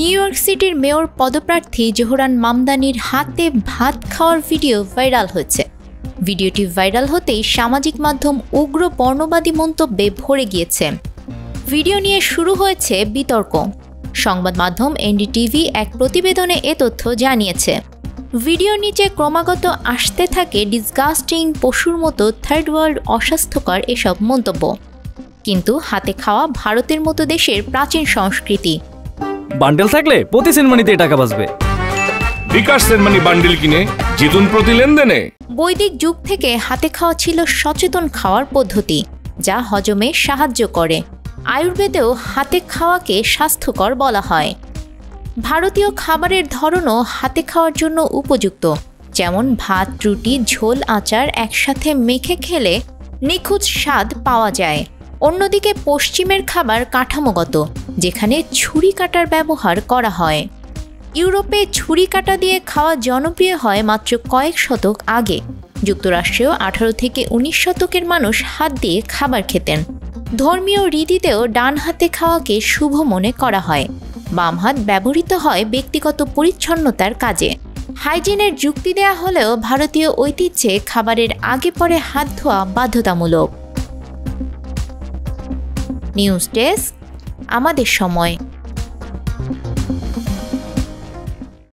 New York সিটির mayor পদপ্রার্থী Zohran মামদানির হাতে ভাত খাওয়ার ভিডিও ভাইরাল হয়েছে। ভিডিওটি ভাইরাল হতেই সামাজিক মাধ্যম উগ্র বর্ণবাদী মন্তব্যে ভরে গিয়েছে। ভিডিও নিয়ে শুরু হয়েছে বিতর্ক। সংবাদ মাধ্যম এনডিটিভি এক প্রতিবেদনে এ তথ্য জানিয়েছে। ভিডিওর নিচে ক্রমাগত আসতে থাকে ডিসগাস্টিং, পশুর মতো, থার্ড ওয়ার্ল্ড, অস্বাস্থ্যকর এসব মন্তব্য। কিন্তু হাতে খাওয়া ভারতের মতো দেশের প্রাচীন সংস্কৃতি। বান্ডেল থাকলে প্রতি সেনমানিতে টাকা বাঁচবে। বিকাশ সেনমানি বান্ডেল কিনে জিতুন প্রতি লেনদেনে। বৈদিক যুগ থেকে হাতে খাওয়া ছিল সচেতন খাওয়ার পদ্ধতি, যা হজমে সাহায্য করে। আয়ুর্বেদেও হাতে খাওয়াকে স্বাস্থ্যকর বলা হয়। ভারতীয় খাবারের ধরনও হাতে খাওয়ার জন্য উপযুক্ত, যেমন ভাত, রুটি, ঝোল, আচার একসাথে মেখে খেলে নিখুঁত স্বাদ পাওয়া যায়। অন্যদিকে পশ্চিমের খাবার কাঠামোগত, যেখানে ছুরি কাটার ব্যবহার করা হয়। ইউরোপে ছুরি কাটা দিয়ে খাওয়া জনপ্রিয় হয় মাত্র কয়েক শতক আগে। যুক্তরাষ্ট্রেও 18 থেকে 19 শতকের মানুষ হাত দিয়ে খাবার খেতেন। ধর্মীয় রীতিতেও ডান হাতে খাওয়াকে শুভ মনে করা হয়। বাম হাত ব্যবহৃত হয় ব্যক্তিগত পরিচ্ছন্নতার কাজে। হাইজিনের যুক্তি দেয়া হলেও ভারতীয় ঐতিহ্যে খাবারের আগে পরে হাত ধোয়া বাধ্যতামূলক। নিউজ ডেস্ক, আমাদের সময়।